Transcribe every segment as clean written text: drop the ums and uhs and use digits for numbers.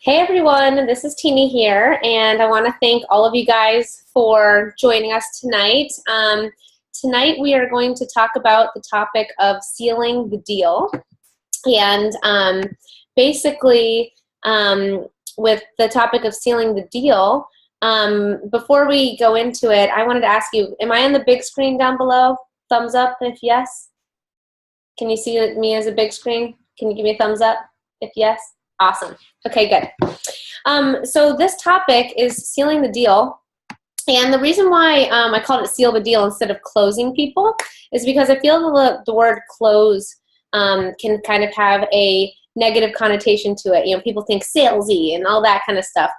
Hey everyone, this is Teeny here, and I want to thank all of you guys for joining us tonight. Tonight we are going to talk about the topic of sealing the deal, and basically with the topic of sealing the deal, before we go into it, I wanted to ask you, am I on the big screen down below? Thumbs up if yes. Can you see me as a big screen? Can you give me a thumbs up if yes? Awesome. Okay, good. So this topic is sealing the deal. And the reason why I called it seal the deal instead of closing people is because I feel the word close can kind of have a negative connotation to it. You know, people think salesy and all that kind of stuff.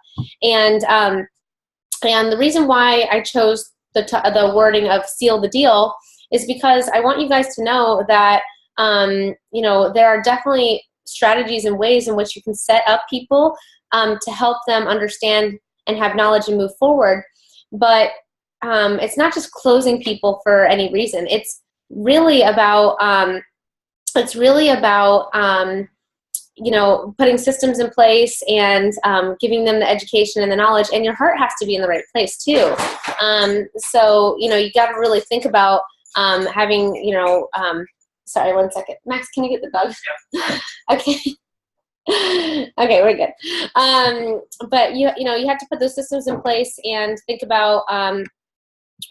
And the reason why I chose the wording of seal the deal is because I want you guys to know that, you know, there are definitely strategies and ways in which you can set up people to help them understand and have knowledge and move forward. But it's not just closing people for any reason. It's really about you know, putting systems in place and giving them the education and the knowledge, and your heart has to be in the right place too. So, you know, you got to really think about having, you know, sorry, one second. Max, can you get the dog? Okay. Okay, we're good. But you know, you have to put those systems in place and think about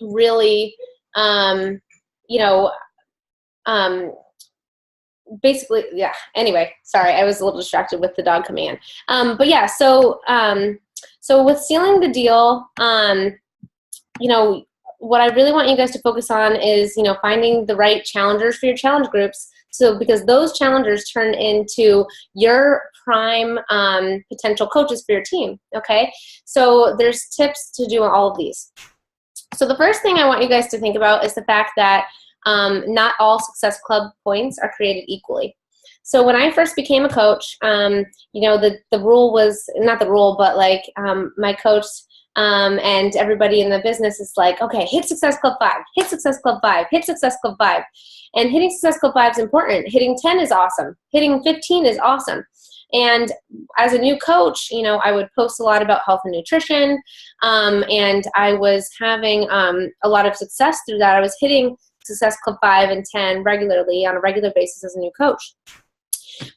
really, you know, basically, yeah. Anyway, sorry, I was a little distracted with the dog coming in. But yeah, so with sealing the deal, you know, what I really want you guys to focus on is, you know, finding the right challengers for your challenge groups. So because those challengers turn into your prime potential coaches for your team, okay? So there's tips to do all of these. So the first thing I want you guys to think about is the fact that not all Success Club points are created equally. So when I first became a coach, you know, the rule was, not the rule, but like my coach and everybody in the business is like, okay, hit Success Club 5, hit Success Club 5, hit Success Club 5. And hitting Success Club 5 is important. Hitting 10 is awesome. Hitting 15 is awesome. And as a new coach, you know, I would post a lot about health and nutrition, and I was having a lot of success through that. I was hitting Success Club 5 and 10 regularly on a regular basis as a new coach.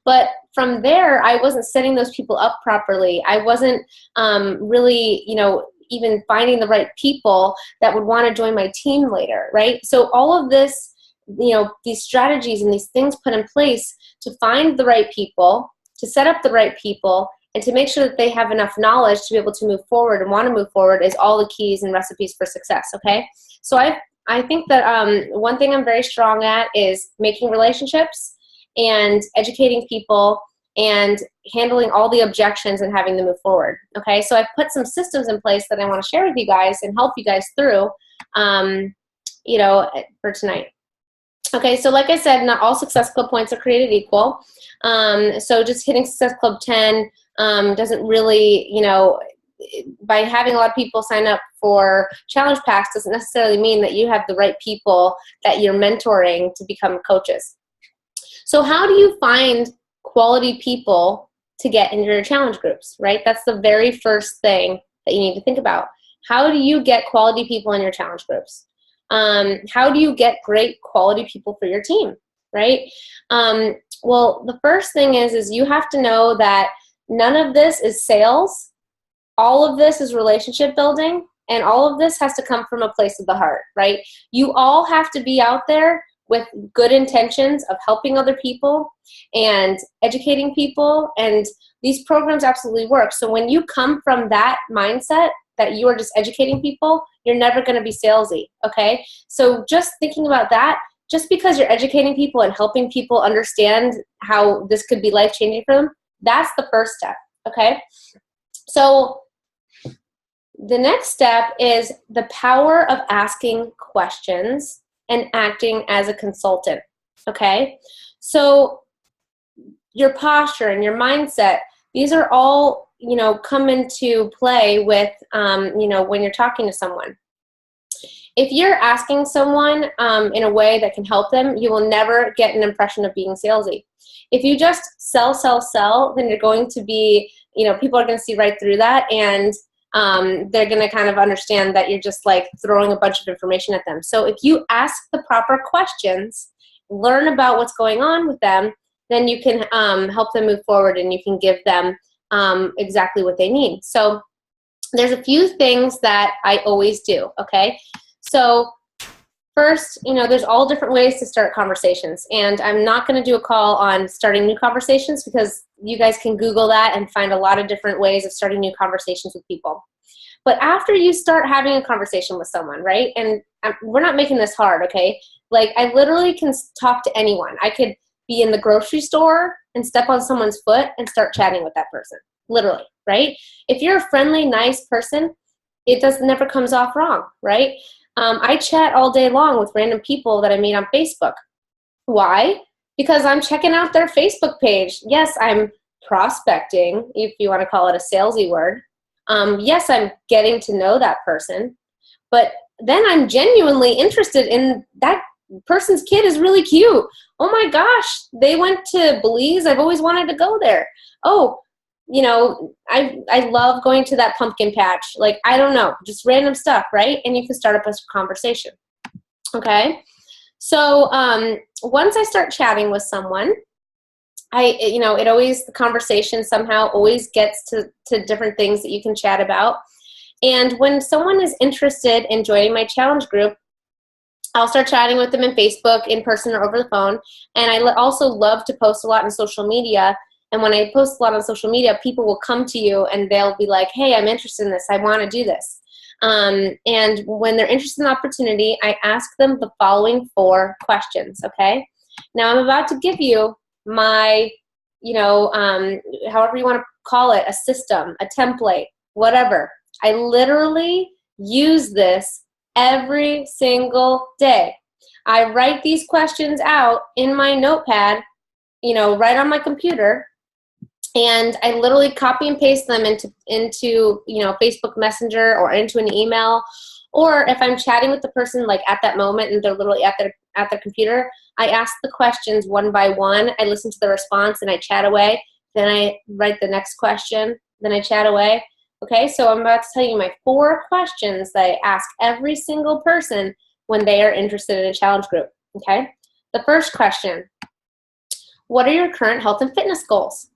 But from there, I wasn't setting those people up properly. I wasn't really, you know, even finding the right people that would want to join my team later, right? So all of this, you know, these strategies and these things put in place to find the right people, to set up the right people, and to make sure that they have enough knowledge to be able to move forward and want to move forward is all the keys and recipes for success, okay? So I think that one thing I'm very strong at is making relationships and educating people and handling all the objections and having them move forward, okay? So I've put some systems in place that I want to share with you guys and help you guys through, you know, for tonight. Okay, so like I said, not all Success Club points are created equal. So just hitting Success Club 10 doesn't really, you know, by having a lot of people sign up for challenge packs doesn't necessarily mean that you have the right people that you're mentoring to become coaches. So how do you find quality people to get into your challenge groups, right? That's the very first thing that you need to think about. How do you get quality people in your challenge groups? How do you get great quality people for your team, right? Well, the first thing is you have to know that none of this is sales. All of this is relationship building, and all of this has to come from a place of the heart, right? You all have to be out there with good intentions of helping other people and educating people, and these programs absolutely work. So when you come from that mindset that you are just educating people, you're never going to be salesy, okay? So just thinking about that, just because you're educating people and helping people understand how this could be life-changing for them, that's the first step, okay? So the next step is the power of asking questions and acting as a consultant, okay? So your posture and your mindset, these are all, you know, come into play with, you know, when you're talking to someone. If you're asking someone in a way that can help them, you will never get an impression of being salesy. If you just sell, sell, sell, then you're going to be, people are going to see right through that, and they're going to kind of understand that you're just like throwing a bunch of information at them. So if you ask the proper questions, learn about what's going on with them, then you can help them move forward, and you can give them exactly what they need. So there's a few things that I always do, okay? So first, there's all different ways to start conversations, and I'm not going to do a call on starting new conversations because you guys can Google that and find a lot of different ways of starting new conversations with people. But after you start having a conversation with someone, right, and we're not making this hard, okay? Like, I literally can talk to anyone. I could be in the grocery store and step on someone's foot and start chatting with that person, literally, right? If you're a friendly, nice person, it never comes off wrong, right? I chat all day long with random people that I meet on Facebook. Why? Because I'm checking out their Facebook page. Yes, I'm prospecting, if you want to call it a salesy word. Yes, I'm getting to know that person. But then I'm genuinely interested in that person's kid is really cute. Oh my gosh, they went to Belize. I've always wanted to go there. Oh, I love going to that pumpkin patch. Like, I don't know, just random stuff, right? And you can start up a conversation, okay? So once I start chatting with someone, the conversation somehow always gets to different things that you can chat about. And when someone is interested in joining my challenge group, I'll start chatting with them in Facebook, in person, or over the phone. And I also love to post a lot on social media. And when I post a lot on social media, people will come to you and they'll be like, hey, I'm interested in this. I want to do this. And when they're interested in the opportunity, I ask them the following 4 questions, okay? Now, I'm about to give you my, however you want to call it, a system, a template, whatever. I literally use this every single day. I write these questions out in my notepad, right on my computer, and I literally copy and paste them into Facebook Messenger or into an email. Or if I'm chatting with the person like at that moment and they're literally at their computer, I ask the questions one by one. I listen to the response and I chat away. Then I write the next question. Then I chat away. Okay, so I'm about to tell you my 4 questions that I ask every single person when they are interested in a challenge group. Okay, the first question: what are your current health and fitness goals?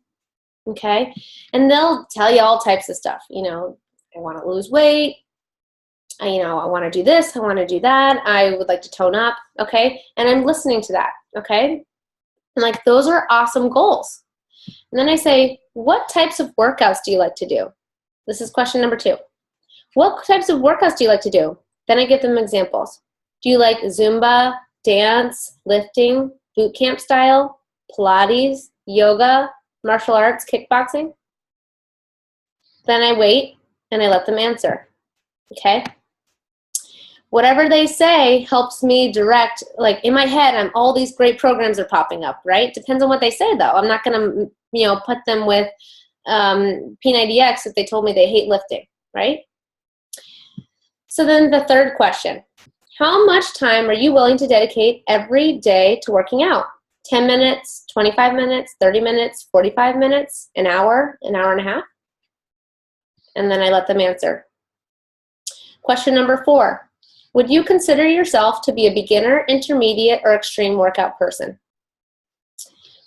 Okay, and they'll tell you all types of stuff. I want to lose weight. I want to do this. I want to do that. I would like to tone up. Okay, and I'm listening to that. Okay, and like, those are awesome goals. And then I say, what types of workouts do you like to do? This is question number 2. What types of workouts do you like to do? Then I give them examples. Do you like Zumba, dance, lifting, boot camp style, Pilates, yoga, martial arts, kickboxing? Then I wait and I let them answer. Okay? Whatever they say helps me direct, like in my head, all these great programs are popping up, right? Depends on what they say though. I'm not gonna, put them with P90X if they told me they hate lifting, right? So then the third question: how much time are you willing to dedicate every day to working out? 10 minutes, 25 minutes, 30 minutes, 45 minutes, an hour and a half? And then I let them answer. Question number 4: would you consider yourself to be a beginner, intermediate, or extreme workout person?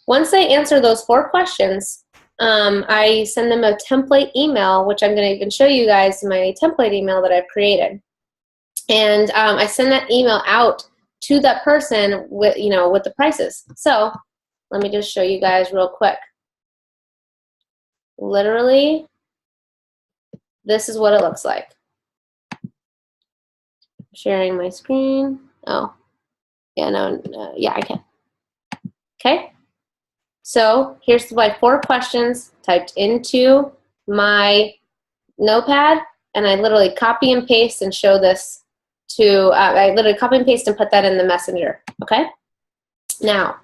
Once they answer those 4 questions, I send them a template email, which I'm going to even show you guys my template email that I've created. And I send that email out to that person with, with the prices. So let me just show you guys real quick. Literally, this is what it looks like. Sharing my screen. Oh, yeah, no, yeah, I can. Okay. So here's my 4 questions typed into my notepad, and I literally copy and paste and show this to, I literally copy and paste and put that in the messenger, okay? Now,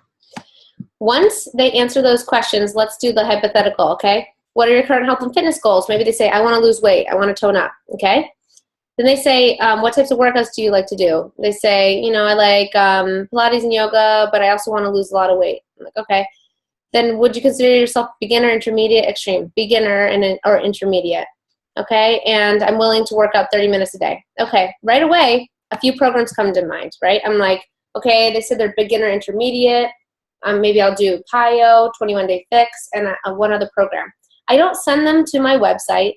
once they answer those questions, let's do the hypothetical, okay? What are your current health and fitness goals? Maybe they say, I want to lose weight, I want to tone up, okay? Then they say, what types of workouts do you like to do? They say, you know, I like Pilates and yoga, but I also want to lose a lot of weight. I'm like, okay. Then would you consider yourself beginner, intermediate, extreme? Beginner or intermediate. Okay, and I'm willing to work out 30 minutes a day. Okay, right away, a few programs come to mind, right? I'm like, okay, they said they're beginner, intermediate. Maybe I'll do PiYo, 21-Day Fix, and one other program. I don't send them to my website.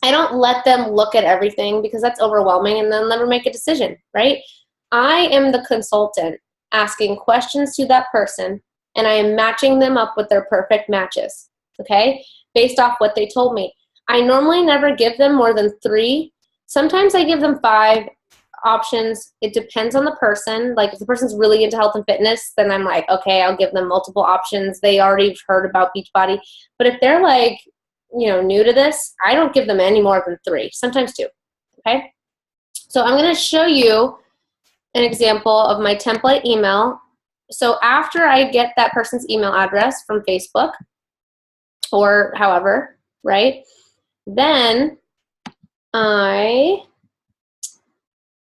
I don't let them look at everything because that's overwhelming and they'll never make a decision, right? I am the consultant asking questions to that person, and I am matching them up with their perfect matches, okay, based off what they told me. I normally never give them more than 3. Sometimes I give them 5 options. It depends on the person. Like if the person's really into health and fitness, then I'm like, okay, I'll give them multiple options. They already heard about Beachbody. But if they're like, you know, new to this, I don't give them any more than 3, sometimes 2, okay? So I'm going to show you an example of my template email. So after I get that person's email address from Facebook or however, right, then I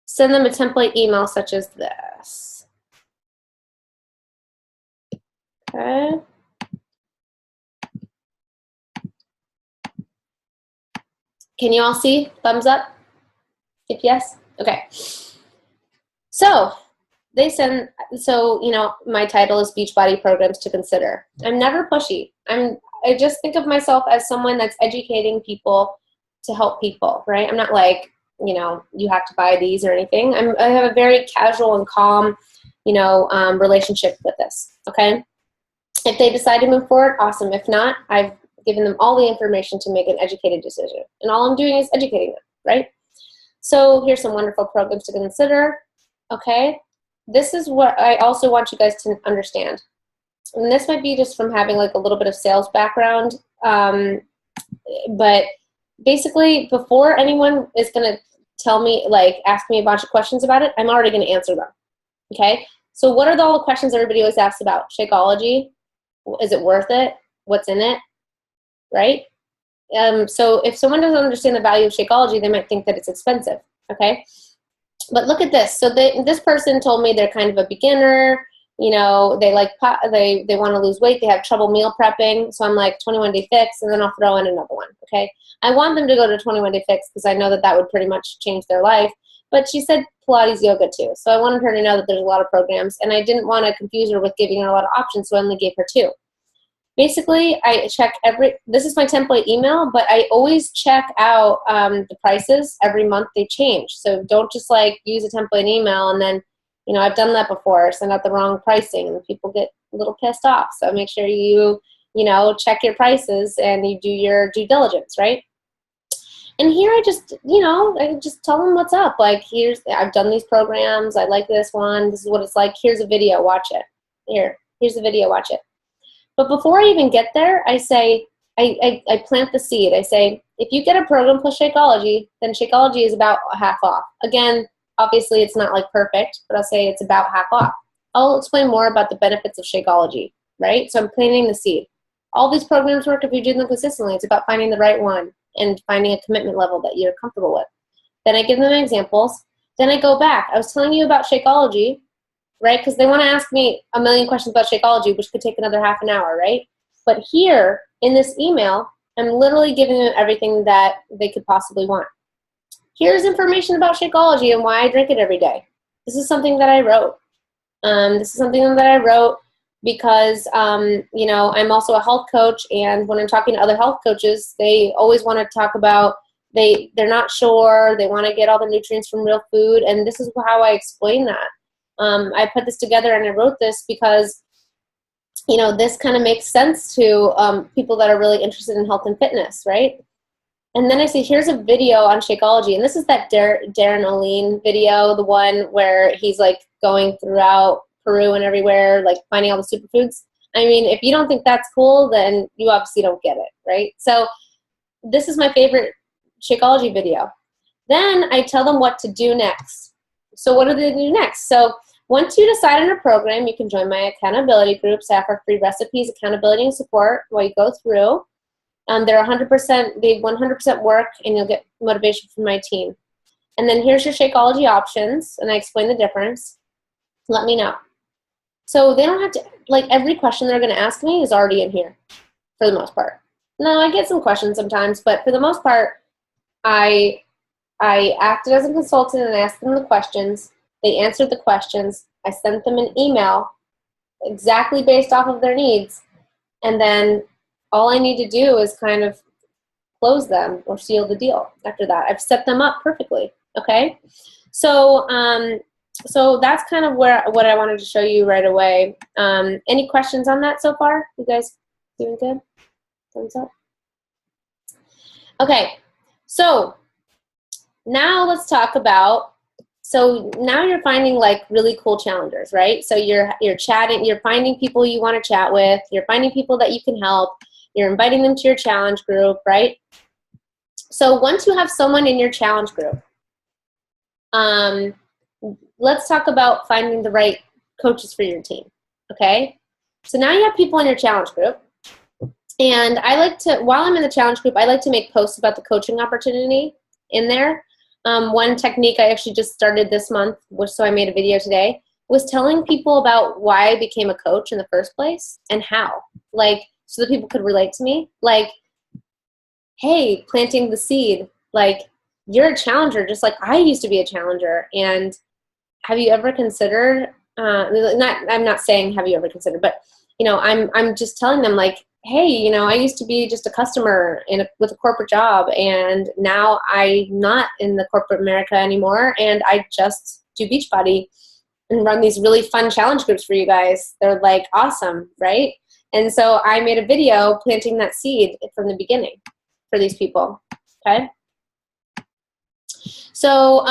send them a template email such as this. Okay. Can you all see? Thumbs up? If yes? Okay. So they send, so, you know, my title is Beachbody Programs to Consider. I'm never pushy. I just think of myself as someone that's educating people to help people, right? I'm not like, you know, you have to buy these or anything. I have a very casual and calm, you know, relationship with this, okay? If they decide to move forward, awesome. If not, I've given them all the information to make an educated decision. And all I'm doing is educating them, right? So here's some wonderful programs to consider, okay? This is what I also want you guys to understand. And this might be just from having like a little bit of sales background, but basically before anyone is gonna tell me, like ask me a bunch of questions about it, I'm already gonna answer them, okay? So what are all the questions everybody always asks about? Shakeology, is it worth it? What's in it, right? So if someone doesn't understand the value of Shakeology, they might think that it's expensive, okay? But look at this. So this person told me they're kind of a beginner. You know, they like they want to lose weight. They have trouble meal prepping. So I'm like 21-Day Fix, and then I'll throw in another one. Okay, I want them to go to 21-Day Fix because I know that that would pretty much change their life. But she said Pilates yoga too. So I wanted her to know that there's a lot of programs, and I didn't want to confuse her with giving her a lot of options. So I only gave her 2. Basically, I check this is my template email, but I always check out the prices every month. They change. So don't just like use a template email and then, you know, I've done that before, send out the wrong pricing and people get a little pissed off. So make sure you know, check your prices and you do your due diligence, right? And here I just, you know, I just tell them what's up. Like, I've done these programs. I like this one. This is what it's like. Here's a video. Watch it. Here's the video. Watch it. But before I even get there, I say, I plant the seed. I say, if you get a program plus Shakeology, then Shakeology is about half off. Again, obviously it's not like perfect, but I'll say it's about half off. I'll explain more about the benefits of Shakeology, right? So I'm planting the seed. All these programs work if you do them consistently. It's about finding the right one and finding a commitment level that you're comfortable with. Then I give them examples. Then I go back. I was telling you about Shakeology, right? Because they want to ask me a million questions about Shakeology, which could take another half an hour, right? But here in this email, I'm literally giving them everything that they could possibly want. Here's information about Shakeology and why I drink it every day. This is something that I wrote. Because, you know, I'm also a health coach, and when I'm talking to other health coaches, they always want to talk about they're not sure, they want to get all the nutrients from real food, and this is how I explain that. I put this together and I wrote this because, you know, this kind of makes sense to people that are really interested in health and fitness, right? And then I say, here's a video on Shakeology. And this is that Darren O'Lean video, the one where he's like going throughout Peru and everywhere, like finding all the superfoods. I mean, if you don't think that's cool, then you obviously don't get it, right? So this is my favorite Shakeology video. Then I tell them what to do next. So what do they do next? So once you decide on a program, you can join my accountability groups. I offer free recipes, accountability, and support while you go through. They're 100%, they 100% work, and you'll get motivation from my team. and then here's your Shakeology options, and I explain the difference. Let me know. So they don't have to, like, every question they're going to ask me is already in here for the most part. No, I get some questions sometimes, but for the most part, I acted as a consultant and asked them the questions. They answered the questions. I sent them an email exactly based off of their needs. And then all I need to do is kind of close them or seal the deal after that. I've set them up perfectly, okay? So so that's kind of what I wanted to show you right away. Any questions on that so far? You guys doing good? Thumbs up? Okay, so now let's talk about, so now you're finding like really cool challengers, right? So you're chatting, you're finding people you want to chat with, you're finding people that you can help, you're inviting them to your challenge group, right? So once you have someone in your challenge group, let's talk about finding the right coaches for your team, okay? So now you have people in your challenge group, and I like to, while I'm in the challenge group, I like to make posts about the coaching opportunity in there. One technique I actually just started this month, so I made a video today, was telling people about why I became a coach in the first place and how, like, so that people could relate to me. Like, hey, planting the seed, like, you're a challenger just like I used to be a challenger, and have you ever considered, I'm not saying have you ever considered, but, you know, I'm just telling them, like, hey, you know, I used to be just a customer with a corporate job, and now I'm not in the corporate America anymore, and I just do Beachbody and run these really fun challenge groups for you guys. They're like awesome, right? And so I made a video planting that seed from the beginning for these people, okay? So,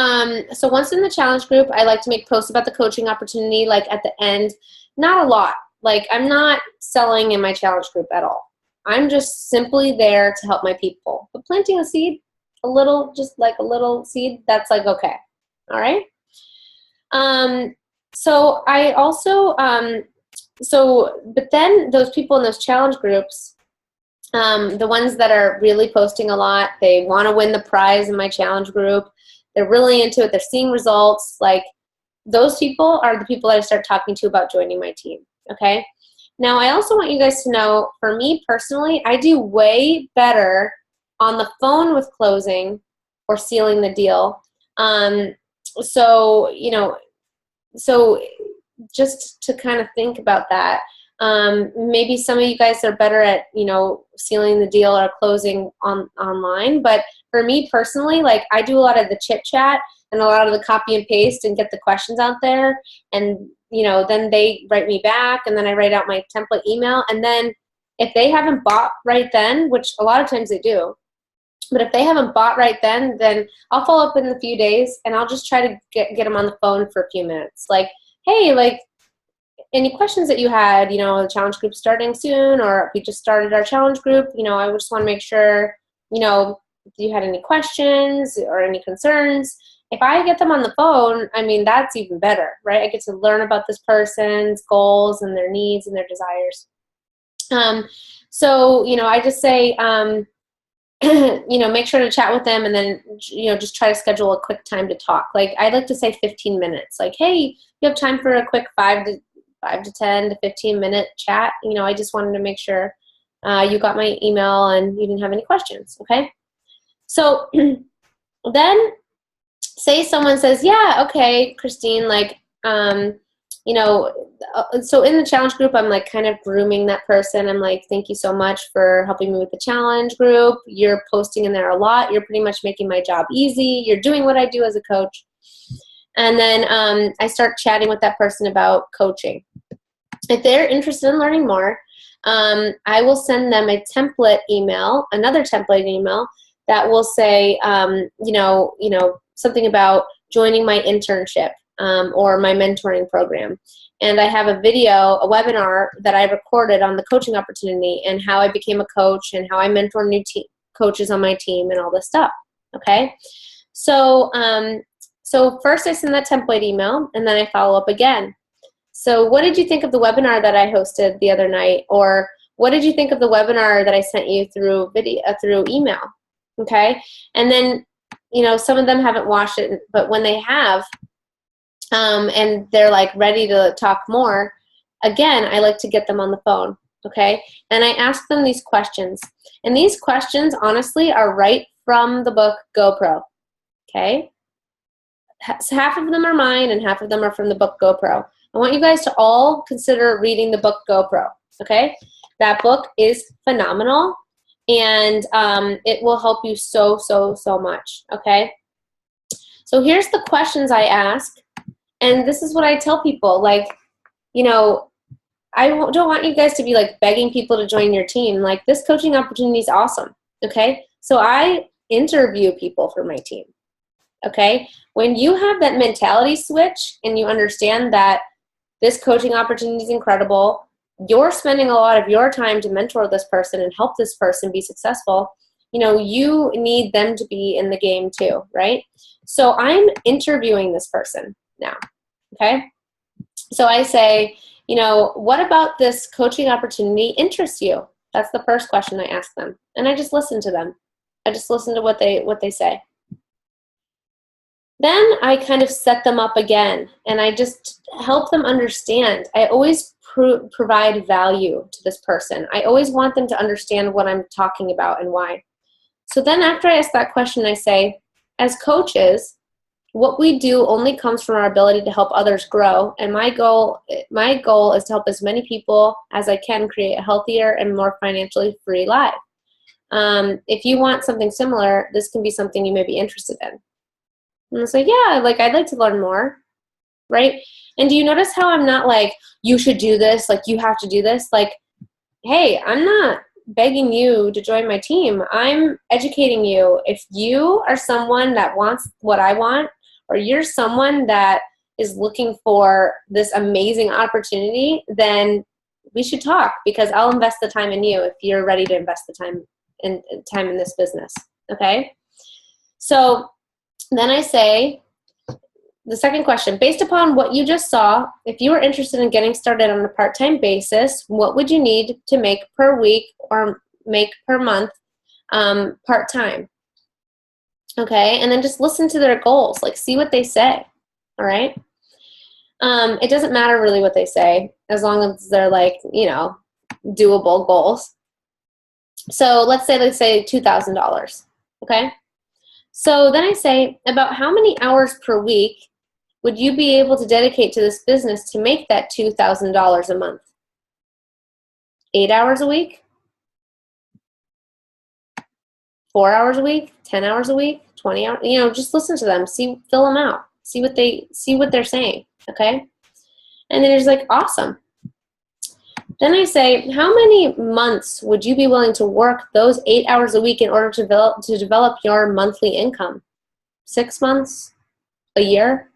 so once in the challenge group, I like to make posts about the coaching opportunity, like at the end. Not a lot. Like, I'm not selling in my challenge group at all. I'm just simply there to help my people. But planting a seed, a little, just like a little seed, that's like, okay. All right? So I also, but then those people in those challenge groups, the ones that are really posting a lot, they want to win the prize in my challenge group, they're really into it, they're seeing results, like, those people are the people that I start talking to about joining my team, okay? Now, I also want you guys to know, for me personally, I do way better on the phone with closing or sealing the deal. So, you know, so just to kind of think about that, maybe some of you guys are better at, you know, sealing the deal or closing online, but for me personally, like, I do a lot of the chit chat and a lot of the copy and paste and get the questions out there, and, you know, then they write me back, and then I write out my template email, and then if they haven't bought right then, which a lot of times they do, but if they haven't bought right then I'll follow up in a few days, and I'll just try to get them on the phone for a few minutes. Like, hey, like, any questions that you had, you know, the challenge group starting soon, or we just started our challenge group, you know, I just want to make sure, you know, if you had any questions or any concerns. If I get them on the phone, I mean, that's even better, right? I get to learn about this person's goals and their needs and their desires. So, you know, I just say, you know, make sure to chat with them, and then, you know, just try to schedule a quick time to talk. Like, I like to say 15 minutes. Like, hey, you have time for a quick 5 to 10 to 15 minute chat? You know, I just wanted to make sure you got my email and you didn't have any questions, okay? So then say someone says, yeah, okay, Christine, like, you know, so in the challenge group, I'm like kind of grooming that person. I'm like, thank you so much for helping me with the challenge group. You're posting in there a lot. You're pretty much making my job easy. You're doing what I do as a coach. And then I start chatting with that person about coaching. If they're interested in learning more, I will send them a template email, another template email that will say, you know, something about joining my internship or my mentoring program. And I have a video, a webinar that I recorded on the coaching opportunity and how I became a coach and how I mentor new coaches on my team and all this stuff, okay? So, so first I send that template email, and then I follow up again. So what did you think of the webinar that I hosted the other night? Or what did you think of the webinar that I sent you through video, through email? Okay, and then, some of them haven't watched it, but when they have, and they're like ready to talk more, again, I like to get them on the phone, okay? And I ask them these questions. And these questions, honestly, are right from the book GoPro, okay? So half of them are mine and half of them are from the book GoPro. I want you guys to all consider reading the book GoPro, okay? That book is phenomenal, and it will help you so, so, so much, okay? So here's the questions I ask, and this is what I tell people. Like, I don't want you guys to be like begging people to join your team. Like, this coaching opportunity is awesome, okay? So I interview people for my team, okay? When you have that mentality switch and you understand that this coaching opportunity is incredible, you're spending a lot of your time to mentor this person and help this person be successful, you need them to be in the game too, right? So I'm interviewing this person now, okay? So I say, what about this coaching opportunity interests you? That's the first question I ask them. And I just listen to them. I just listen to what they say. Then I kind of set them up again, and I just help them understand. I always provide value to this person. I always want them to understand what I'm talking about and why. So then after I ask that question, I say, as coaches, what we do only comes from our ability to help others grow, and my goal is to help as many people as I can create a healthier and more financially free life. If you want something similar, this can be something you may be interested in. And I say, yeah, like, I'd like to learn more, right? And do you notice how I'm not like, you should do this, like, you have to do this? Like, hey, I'm not begging you to join my team. I'm educating you. If you are someone that wants what I want, or you're someone that is looking for this amazing opportunity, then we should talk, because I'll invest the time in you if you're ready to invest the time in this business, okay? So then I say, the second question, based upon what you just saw, if you were interested in getting started on a part-time basis, what would you need to make per week or make per month part-time? Okay, and then just listen to their goals, like, see what they say, all right? It doesn't matter really what they say, as long as they're like, doable goals. So let's say $2,000, okay? So then I say, about how many hours per week would you be able to dedicate to this business to make that $2,000 a month? 8 hours a week? 4 hours a week? 10 hours a week? 20 hours? Just listen to them. Fill them out. See what they're saying, okay? And then it's like, awesome. Then I say, how many months would you be willing to work those 8 hours a week in order to develop your monthly income? 6 months? A year?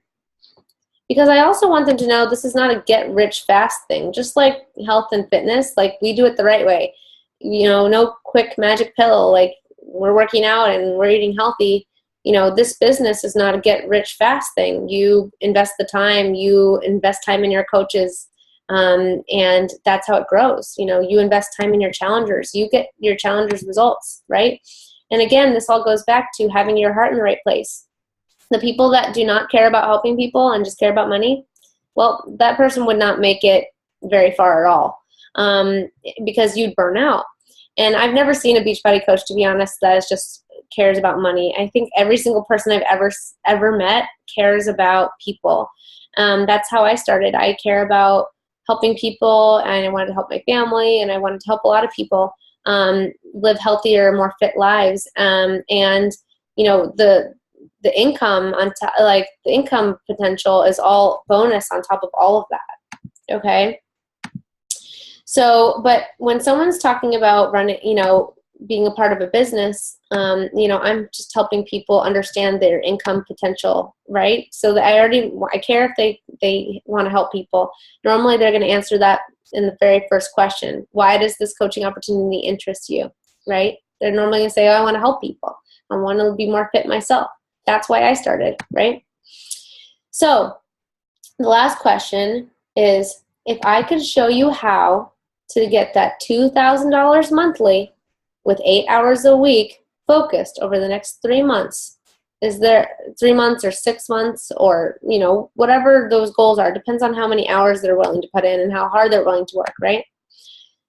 Because I also want them to know this is not a get-rich-fast thing. Just like health and fitness, like, we do it the right way. No quick magic pill, like, we're working out and we're eating healthy. This business is not a get-rich-fast thing. You invest the time. You invest time in your coaches. And that's how it grows. You invest time in your challengers. You get your challengers results, right? And again, this all goes back to having your heart in the right place. The people that do not care about helping people and just care about money, well, that person would not make it very far at all, because you'd burn out. And I've never seen a Beachbody coach, to be honest, that just cares about money. I think every single person I've ever met cares about people. That's how I started. I care about helping people, and I wanted to help my family, and I wanted to help a lot of people live healthier, more fit lives. And the income the income potential is all bonus on top of all of that. Okay. So, but when someone's talking about running, being a part of a business, I'm just helping people understand their income potential, right? So that I care if they want to help people. Normally they're going to answer that in the very first question. Why does this coaching opportunity interest you, right? They're normally going to say, oh, I want to help people. I want to be more fit myself. That's why I started, right? So the last question is, if I could show you how to get that $2,000 monthly with 8 hours a week focused over the next 3 months, Is there 3 months or 6 months, or, you know, whatever those goals are, depends on how many hours they're willing to put in and how hard they're willing to work, right?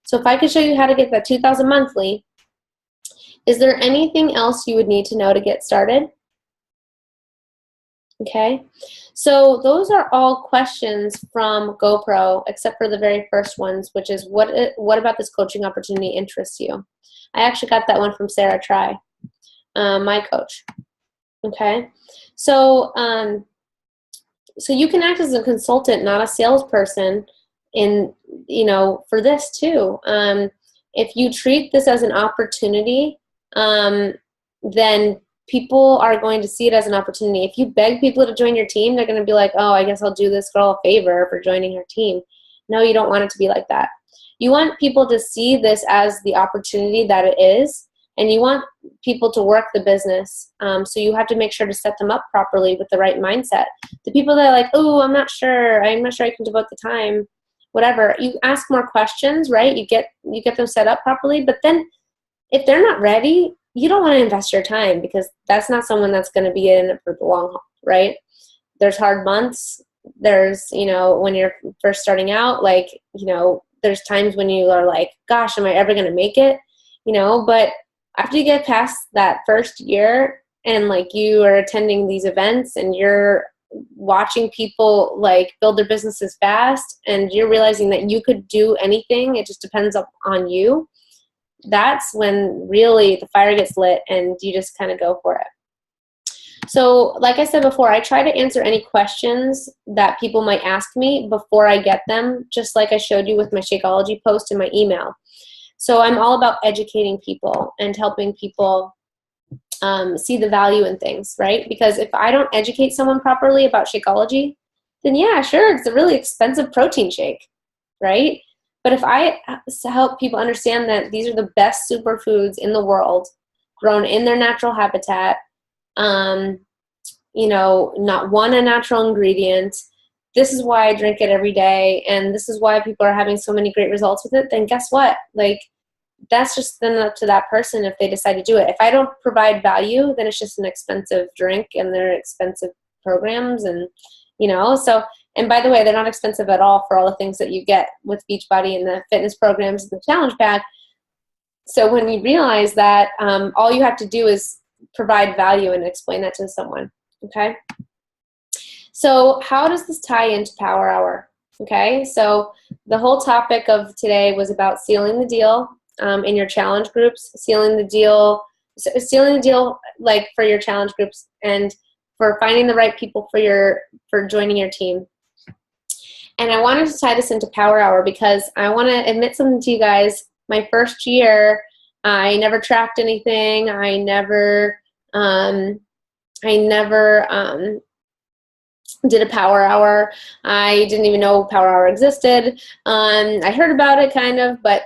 So if I could show you how to get that 2,000 monthly, is there anything else you would need to know to get started? Okay, so those are all questions from GoPro, except for the very first ones, which is what about this coaching opportunity interests you? I actually got that one from Sarah Try, my coach. Okay, so so you can act as a consultant, not a salesperson, in, you know, for this too. If you treat this as an opportunity, then people are going to see it as an opportunity. If you beg people to join your team, they're going to be like, oh, I guess I'll do this girl a favor for joining her team. No, you don't want it to be like that. You want people to see this as the opportunity that it is, and you want people to work the business. So you have to make sure to set them up properly with the right mindset. The people that are like, oh, I'm not sure I can devote the time, whatever, you ask more questions, right? You get them set up properly, but then if they're not ready, you don't want to invest your time, because that's not someone that's going to be in it for the long haul, right? There's hard months. There's, you know, when you're first starting out, like, you know, there's times when you are like, gosh, am I ever going to make it? You know, but after you get past that first year and like you are attending these events and you're watching people like build their businesses fast and you're realizing that you could do anything, it just depends on you. That's when really the fire gets lit and you just kind of go for it. So like I said before, I try to answer any questions that people might ask me before I get them, just like I showed you with my Shakeology post in my email. So I'm all about educating people and helping people see the value in things, right? Because if I don't educate someone properly about Shakeology, then yeah, sure, it's a really expensive protein shake, right? But if I help people understand that these are the best superfoods in the world, grown in their natural habitat, you know, not one unnatural ingredient, this is why I drink it every day, and this is why people are having so many great results with it, then guess what? Like, that's just then up to that person if they decide to do it. If I don't provide value, then it's just an expensive drink and they're expensive programs, and, you know, so. And by the way, they're not expensive at all for all the things that you get with Beachbody and the fitness programs and the challenge pack. So when you realize that, all you have to do is provide value and explain that to someone, okay? So how does this tie into Power Hour? Okay, so the whole topic of today was about sealing the deal in your challenge groups, sealing the deal like for your challenge groups, and for finding the right people for joining your team. And I wanted to tie this into Power Hour because I want to admit something to you guys. My first year, I never tracked anything. I never did a Power Hour. I didn't even know Power Hour existed. I heard about it kind of, but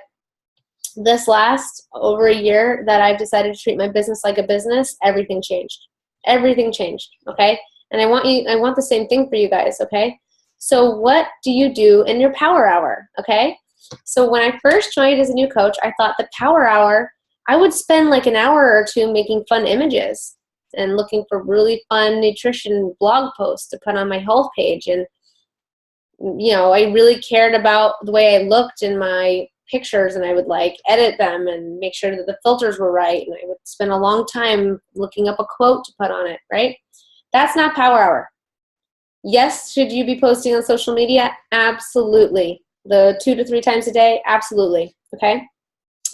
this last over a year that I've decided to treat my business like a business, everything changed. Everything changed, okay? And I want the same thing for you guys, okay? So what do you do in your Power Hour, okay? So when I first joined as a new coach, I thought the Power Hour, I would spend like an hour or two making fun images and looking for really fun nutrition blog posts to put on my health page. And, you know, I really cared about the way I looked in my pictures, and I would like edit them and make sure that the filters were right. And I would spend a long time looking up a quote to put on it, right? That's not Power Hour. Yes, should you be posting on social media? Absolutely. The 2 to 3 times a day? Absolutely. Okay?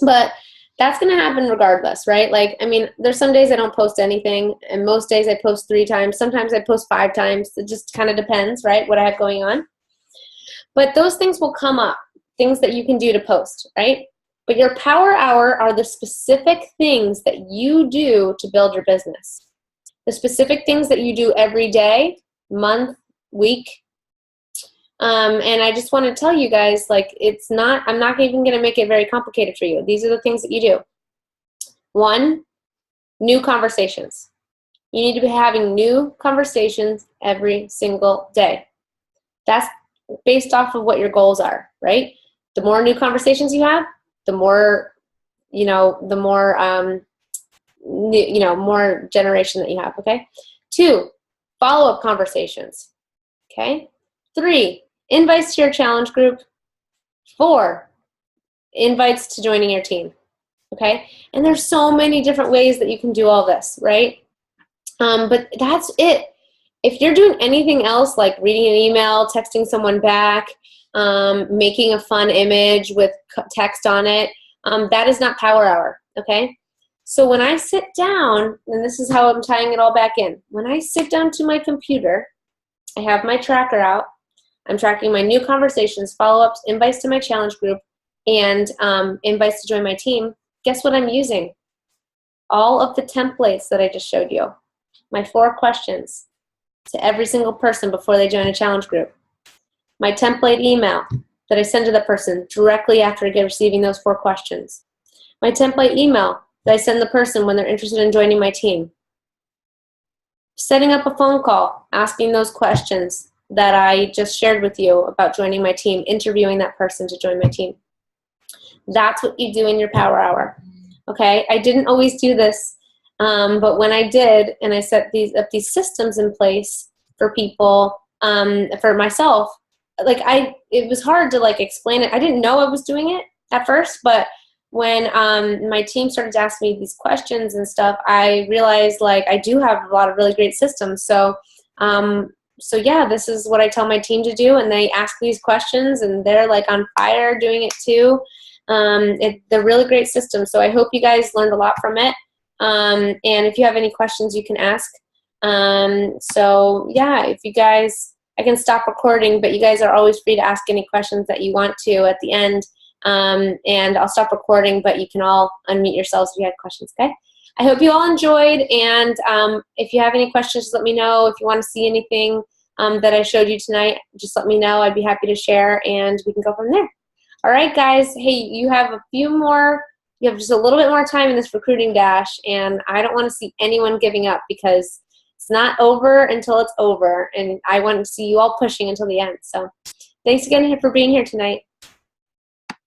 But that's going to happen regardless, right? Like, I mean, there's some days I don't post anything, and most days I post 3 times. Sometimes I post 5 times. It just kind of depends, right, what I have going on. But those things will come up, things that you can do to post, right? But your Power Hour are the specific things that you do to build your business. The specific things that you do every day, month, week. And I just want to tell you guys, like, I'm not even going to make it very complicated for you. These are the things that you do. 1, new conversations. You need to be having new conversations every single day. That's based off of what your goals are, right? The more new conversations you have, the more, you know, the more more generation that you have, okay? 2, follow-up conversations, okay? 3, invites to your challenge group. 4, invites to joining your team, okay? And there's so many different ways that you can do all this, right? But that's it. If you're doing anything else, like reading an email, texting someone back, making a fun image with text on it, that is not Power Hour, okay? So when I sit down, and this is how I'm tying it all back in, when I sit down to my computer, I have my tracker out. I'm tracking my new conversations, follow-ups, invites to my challenge group, and invites to join my team. Guess what I'm using? All of the templates that I just showed you. My 4 questions to every single person before they join a challenge group. My template email that I send to the person directly after receiving those 4 questions. My template email that I send the person when they're interested in joining my team. Setting up a phone call, asking those questions that I just shared with you about joining my team, interviewing that person to join my team. That's what you do in your Power Hour, okay? I didn't always do this, but when I did, and I set these systems in place for people, for myself, it was hard to explain it. I didn't know I was doing it at first, but when my team started to ask me these questions and stuff, I realized I do have a lot of really great systems. So yeah, this is what I tell my team to do, and they ask these questions, and they're on fire doing it too. They're really great systems. So I hope you guys learned a lot from it. And if you have any questions, you can ask. So yeah, if you guys, I can stop recording, but you guys are always free to ask any questions that you want to at the end. And I'll stop recording, but you can all unmute yourselves if you had questions, okay? I hope you all enjoyed, and if you have any questions, just let me know. If you want to see anything that I showed you tonight, just let me know. I'd be happy to share, and we can go from there. All right, guys. Hey, you have just a little bit more time in this recruiting dash, and I don't want to see anyone giving up, because it's not over until it's over, and I want to see you all pushing until the end. So thanks again for being here tonight.